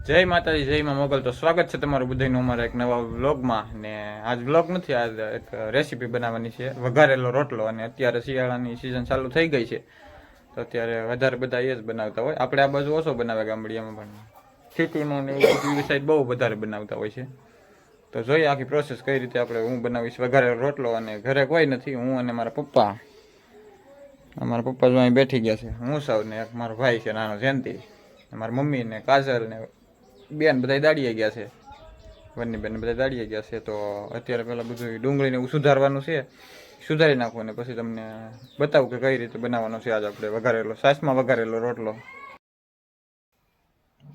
જય માતાજી, જય માં મોગલ. તો સ્વાગત છે તમારું બધાનું અમારા એક નવા વ્લોગમાં. ને આજ વ્લોગ નથી, આજ એક રેસીપી બનાવવાની છે, વઘારેલો રોટલો. અને અત્યારે શિયાળાની સિઝન ચાલુ થઈ ગઈ છે, તો અત્યારે વધારે બધા એ જ બનાવતા હોય. આપણે આ બાજુ ઓછો બનાવે ગામડિયામાં, પણ સિટીનો ને એવી સાઈડ બહુ વધારે બનાવતા હોય છે. તો જોઈએ આખી પ્રોસેસ કઈ રીતે આપણે હું બનાવીશ વઘારેલો રોટલો. અને ઘરે કોઈ નથી, હું અને મારા પપ્પા. અમારા પપ્પા જો અહીં બેઠી ગયા છે, હું સૌ ને એક મારો ભાઈ છે નાનો જયંતિ, મારી મમ્મી ને કાજલ ને બેન બધા દાડીએ ગયા છે, બંને બેન બધા દાડીએ ગયા છે. તો અત્યારે પેલા બધું ડુંગળીને એવું સુધારવાનું છે, સુધારી નાખવું ને પછી તમને બતાવું કે કઈ રીતે બનાવવાનો છે આજ આપણે વઘારેલો, છાશમાં વઘારેલો રોટલો.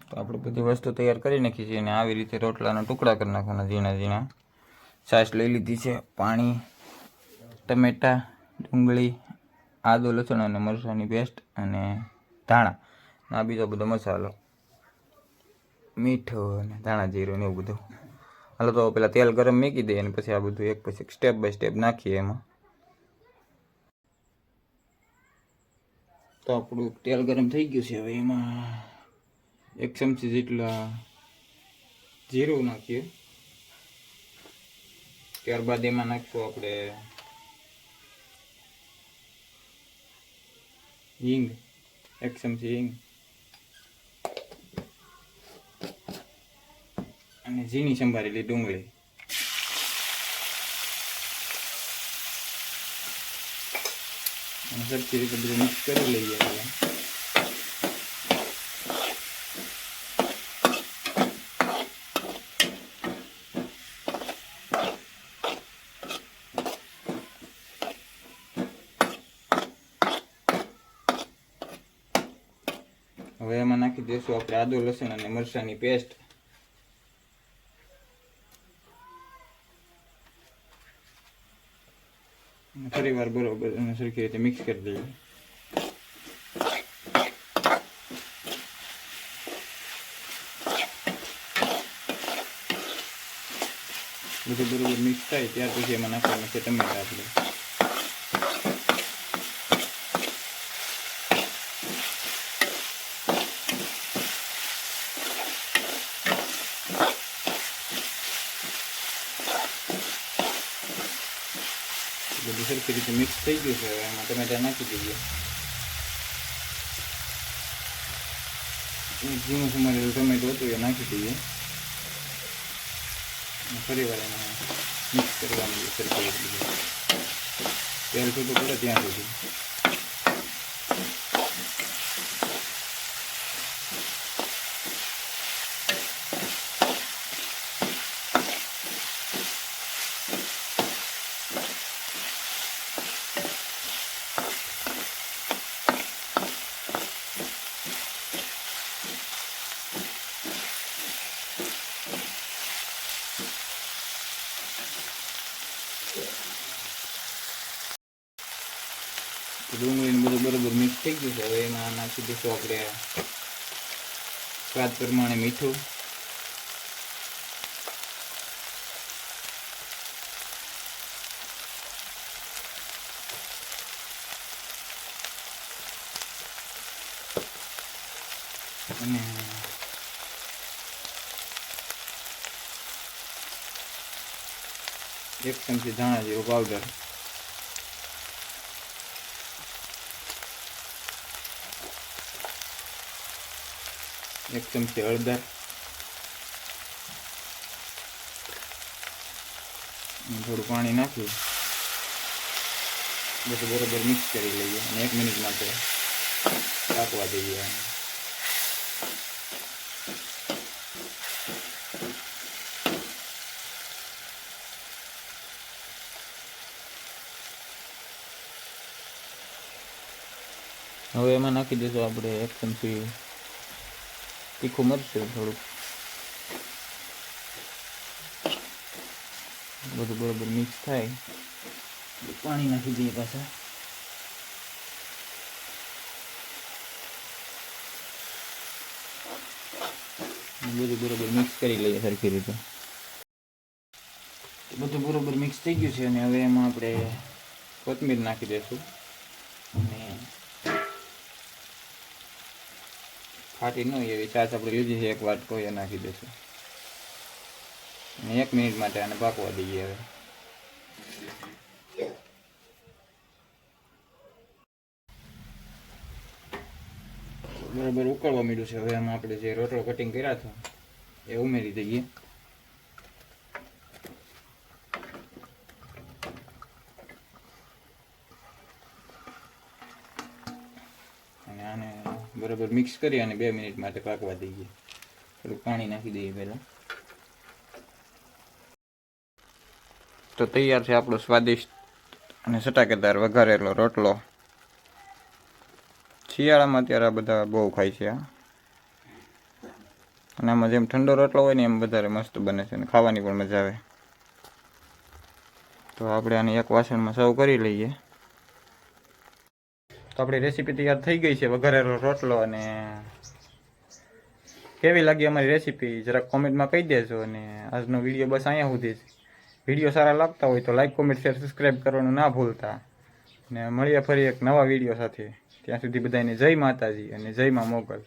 તો આપણે બધી વસ્તુ તૈયાર કરી નાખી છે, અને આવી રીતે રોટલાના ટુકડા કરી નાખવાના ઝીણા ઝીણા. છાશ લઈ લીધી છે, પાણી, ટમેટા, ડુંગળી, આદુ લસણ અને મરચાંની પેસ્ટ અને ધાણા, આ બીજો બધો મસાલો, મીઠું અને ધાણા જીરું ને એવું બધું. હાલો તો પેલા તેલ ગરમ મૂકી દઈએ અને પછી આ બધું એક પછી સ્ટેપ બાય સ્ટેપ નાખીએ એમાં. તો આપણું તેલ ગરમ થઈ ગયું છે, હવે એમાં 1 ચમચી જેટલા જીરું નાખીએ. ત્યારબાદ એમાં નાખશું આપણે હિંગ, 1 ચમચી હિંગ અને ઝીણી સંભારેલી ડુંગળી. અને સરખી રીતે બધું મિક્સ કરી લઈએ. હવે એમાં નાખી દઈશું આપણે આદુ લસણ અને મરચાંની પેસ્ટ. ફરી વાર બરોબર અને સરખી રીતે મિક્સ કરી દઈએ. બધું બરોબર મિક્સ થાય ત્યાર પછી એમાં નાખવાનું છે ટમેટા આપણે. બધું સરખી રીતે મિક્સ થઈ ગયું છે, હવે એમાં ટમેટા નાખી દઈએ. ઝીણું સમારેલું ટમેટું હતું એ નાખી દઈએ. ફરી વાર એમાં મિક્સ કરવાનું સરખી રીતે, તેલ છૂટું પડે ત્યાં સુધી. ડુંગળીને બધું બરોબર મિક્સ થઈ ગયું છે, હવે એમાં નાખી દઈશું આપણે સ્વાદ પ્રમાણે મીઠું, અને 1 ચમચી ધાણા જીરું પાવડર, 1 ચમચી હળદર, થોડું પાણી નાખી બધું બરોબર મિક્સ કરી લઈએ અને 1 મિનિટ માટે ઢાંકવા દઈએ. હવે એમાં નાખી દઈશું આપણે 1 ચમચી તીખું મરચું, થોડુંક બધું બરોબર મિક્સ થાય પાણી નાખી દઈએ પાછા. બધું બરોબર મિક્સ કરી લઈએ સરખી રીતે. બધું બરોબર મિક્સ થઈ ગયું છે, અને હવે એમાં આપણે કોથમીર નાખી દઈશું અને ફાટી ન હોય એવી છાશ આપણે લીધી છે એક વાટકો એ નાખી દઈશું અને 1 મિનિટ માટે આને પાકવા દઈએ. હવે બરાબર ઉકળવા માંડ્યું છે. હવે આમાં આપણે જે રોટલો કટિંગ કર્યા હતા એ ઉમેરી દઈએ. અને આને બરાબર મિક્સ કરી અને 2 મિનિટ માટે પાકવા દઈએ. થોડું પાણી નાખી દઈએ પહેલાં. તો તૈયાર છે આપણો સ્વાદિષ્ટ અને ચટાકેદાર વઘારેલો રોટલો. શિયાળામાં અત્યારે આ બધા બહુ ખાય છે. અને આમાં જેમ ઠંડો રોટલો હોય ને એમ વધારે મસ્ત બને છે અને ખાવાની પણ મજા આવે. તો આપણે આને એક વાસણમાં સર્વ કરી લઈએ. તો આપણી રેસીપી તૈયાર થઈ ગઈ છે, વઘારેલો રોટલો. અને કેવી લાગી અમારી રેસીપી જરાક કોમેન્ટમાં કહી દેજો. અને આજનો વિડીયો બસ અહીંયા સુધી જ. વિડીયો સારા લાગતા હોય તો લાઈક, કોમેન્ટ, શેર, સબસ્ક્રાઈબ કરવાનું ના ભૂલતા. ને મળીએ ફરી એક નવા વિડીયો સાથે. ત્યાં સુધી બધાને જય માતાજી અને જય મા મોગલ.